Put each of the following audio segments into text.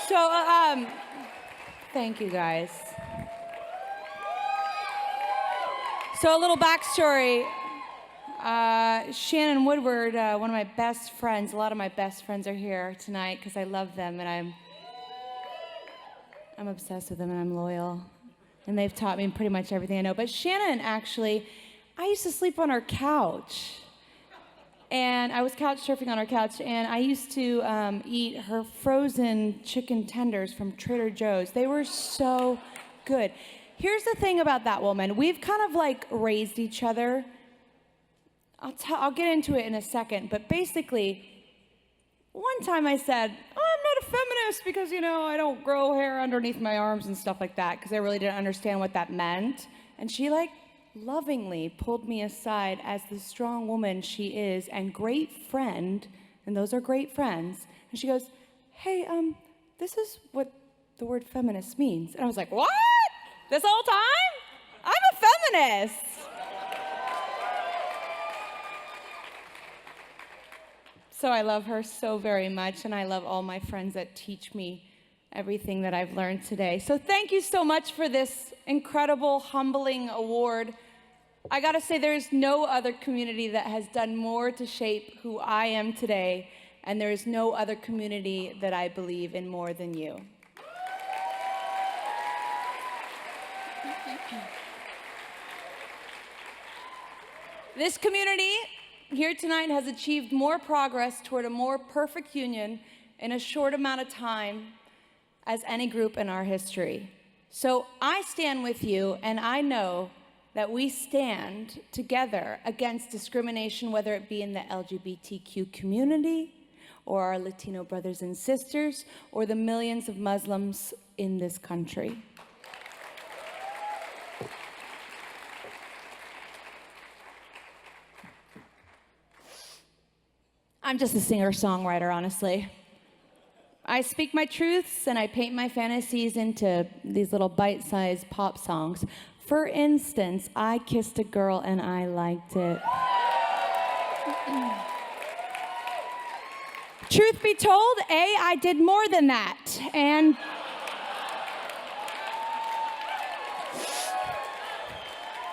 So, thank you guys. So a little backstory. Shannon Woodward, one of my best friends, a lot of my best friends are here tonight because I love them and I'm obsessed with them and I'm loyal. And they've taught me pretty much everything I know. But Shannon, actually, I used to sleep on her couch. And I was couch surfing on her couch, and I used to eat her frozen chicken tenders from Trader Joe's. They were so good. Here's the thing about that woman. We've kind of like raised each other. I'll get into it in a second, but basically, one time I said, oh, I'm not a feminist because, I don't grow hair underneath my arms and stuff like that, because I really didn't understand what that meant. And she lovingly pulled me aside as the strong woman she is and great friend, and those are great friends. And she goes, hey, this is what the word feminist means. And I was like, what? This whole time? I'm a feminist. So I love her so very much, and I love all my friends that teach me everything that I've learned today. So thank you so much for this incredible, humbling award. I gotta say, there's no other community that has done more to shape who I am today, and there is no other community that I believe in more than you. This community here tonight has achieved more progress toward a more perfect union in a short amount of time as any group in our history. So I stand with you, and I know that we stand together against discrimination, whether it be in the LGBTQ community, or our Latino brothers and sisters, or the millions of Muslims in this country. I'm just a singer-songwriter, honestly. I speak my truths and I paint my fantasies into these little bite-sized pop songs. For instance, I kissed a girl and I liked it. Truth be told, I did more than that. And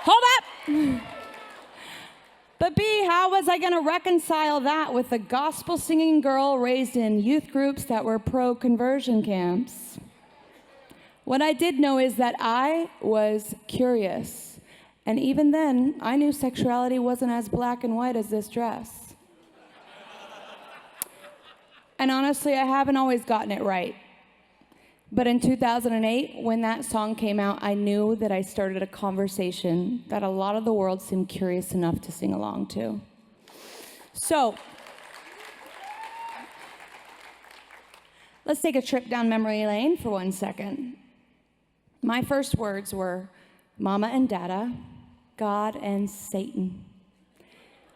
hold up. But B, how was I going to reconcile that with a gospel-singing girl raised in youth groups that were pro-conversion camps? What I did know is that I was curious. And even then, I knew sexuality wasn't as black and white as this dress. And honestly, I haven't always gotten it right. But in 2008, when that song came out, I knew that I started a conversation that a lot of the world seemed curious enough to sing along to. So, let's take a trip down memory lane for 1 second. My first words were Mama and Dada, God and Satan.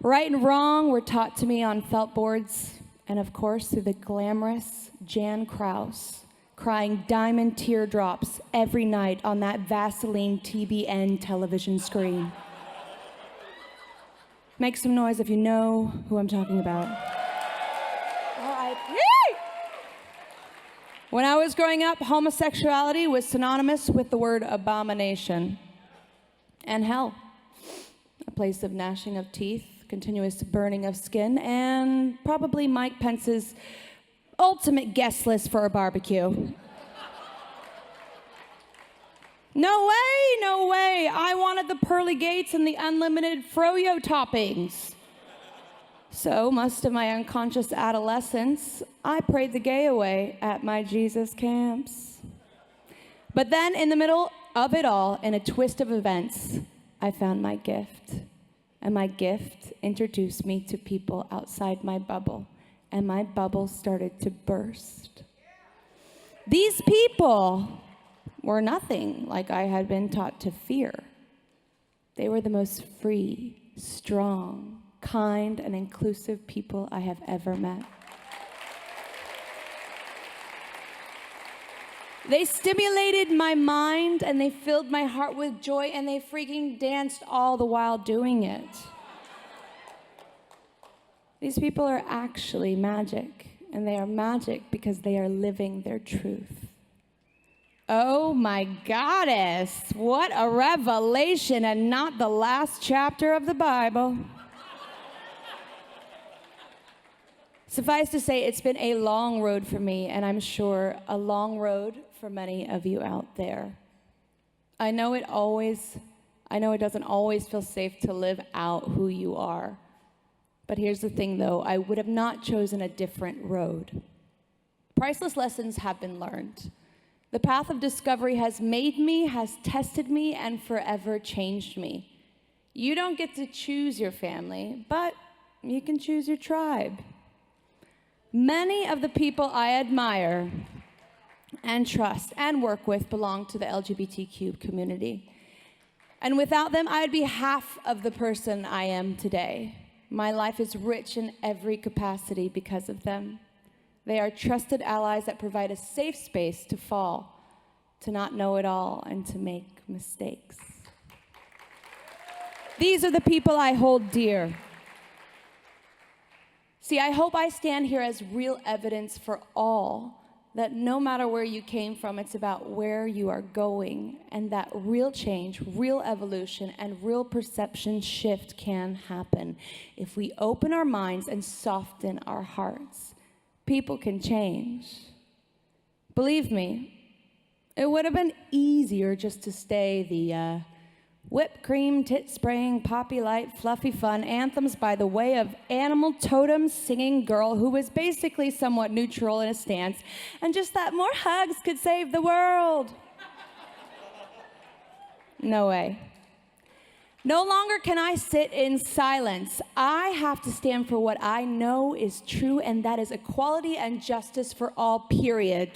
Right and wrong were taught to me on felt boards, and of course through the glamorous Jan Kraus, crying diamond teardrops every night on that Vaseline TBN television screen. Make some noise if you know who I'm talking about. R.I.P. When I was growing up, homosexuality was synonymous with the word abomination and hell, a place of gnashing of teeth, continuous burning of skin, and probably Mike Pence's ultimate guest list for a barbecue. No way, no way. I wanted the pearly gates and the unlimited froyo toppings. So, most of my unconscious adolescence, I prayed the gay away at my Jesus camps. But then, in the middle of it all, in a twist of events, I found my gift. And my gift introduced me to people outside my bubble. And my bubble started to burst. These people were nothing like I had been taught to fear. They were the most free, strong, kind, and inclusive people I have ever met. They stimulated my mind and they filled my heart with joy and they freaking danced all the while doing it. These people are actually magic. and they are magic because they are living their truth. Oh my goddess, what a revelation, and not the last chapter of the Bible. Suffice to say, it's been a long road for me, and I'm sure a long road for many of you out there. I know it doesn't always feel safe to live out who you are. But here's the thing, though. I would have not chosen a different road. Priceless lessons have been learned. The path of discovery has made me, has tested me, and forever changed me. You don't get to choose your family, but you can choose your tribe. Many of the people I admire and trust and work with belong to the LGBTQ community. And without them, I'd be half of the person I am today. My life is rich in every capacity because of them. They are trusted allies that provide a safe space to fall, to not know it all, and to make mistakes. These are the people I hold dear. See, I hope I stand here as real evidence for all that no matter where you came from, it's about where you are going, and that real change, real evolution, and real perception shift can happen if we open our minds and soften our hearts. People can change. Believe me, it would have been easier just to stay the whipped cream, tit spraying, poppy light, fluffy fun, anthems by the way of animal totem singing girl who was basically somewhat neutral in a stance, and just that more hugs could save the world. No way. No longer can I sit in silence. I have to stand for what I know is true, and that is equality and justice for all, period.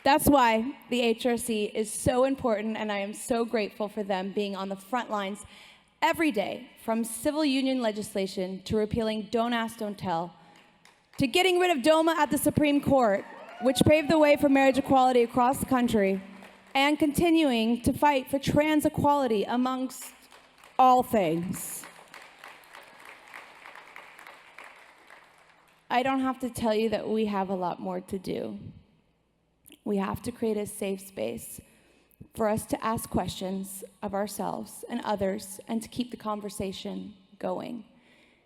That's why the HRC is so important, and I am so grateful for them being on the front lines every day, from civil union legislation to repealing Don't Ask, Don't Tell, to getting rid of DOMA at the Supreme Court, which paved the way for marriage equality across the country, and continuing to fight for trans equality amongst all things. I don't have to tell you that we have a lot more to do. We have to create a safe space for us to ask questions of ourselves and others, and to keep the conversation going.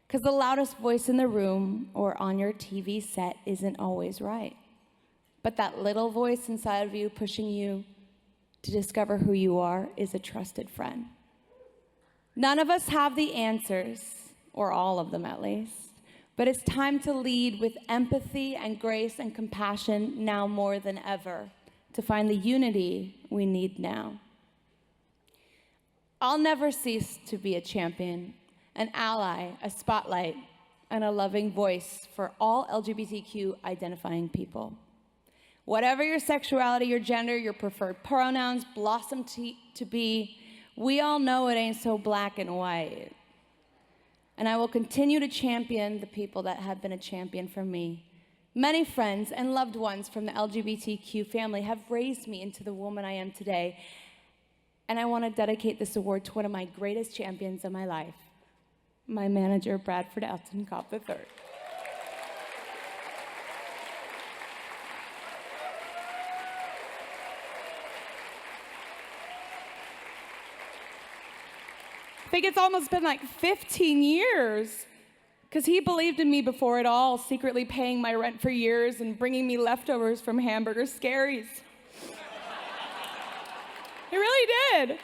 Because the loudest voice in the room or on your TV set isn't always right. But that little voice inside of you pushing you to discover who you are is a trusted friend. None of us have the answers, or all of them at least. But it's time to lead with empathy and grace and compassion now more than ever, to find the unity we need now. I'll never cease to be a champion, an ally, a spotlight, and a loving voice for all LGBTQ identifying people. Whatever your sexuality, your gender, your preferred pronouns blossom to be, we all know it ain't so black and white. And I will continue to champion the people that have been a champion for me. Many friends and loved ones from the LGBTQ family have raised me into the woman I am today. And I want to dedicate this award to one of my greatest champions of my life, my manager, Bradford Elton Cobb III. I think it's almost been like 15 years, because he believed in me before it all, secretly paying my rent for years and bringing me leftovers from Hamburger Scaries. He really did.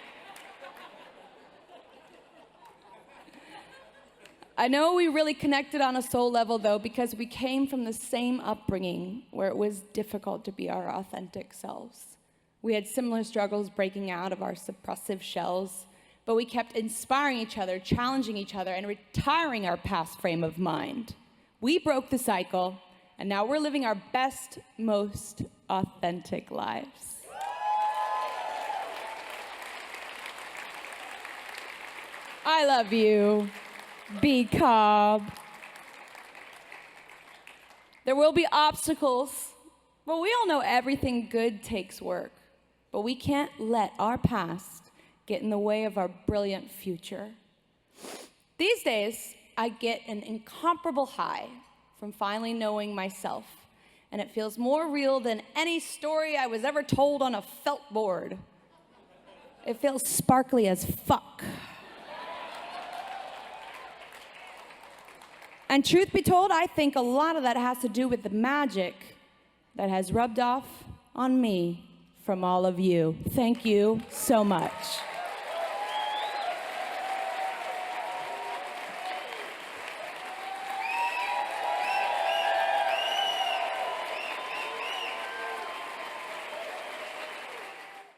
I know we really connected on a soul level, though, because we came from the same upbringing where it was difficult to be our authentic selves. We had similar struggles breaking out of our suppressive shells, but we kept inspiring each other, challenging each other, and retiring our past frame of mind. We broke the cycle, and now we're living our best, most authentic lives. I love you, B. Cobb. There will be obstacles, but we all know everything good takes work. But we can't let our past get in the way of our brilliant future. These days, I get an incomparable high from finally knowing myself, and it feels more real than any story I was ever told on a felt board. It feels sparkly as fuck. And truth be told, I think a lot of that has to do with the magic that has rubbed off on me from all of you. Thank you so much.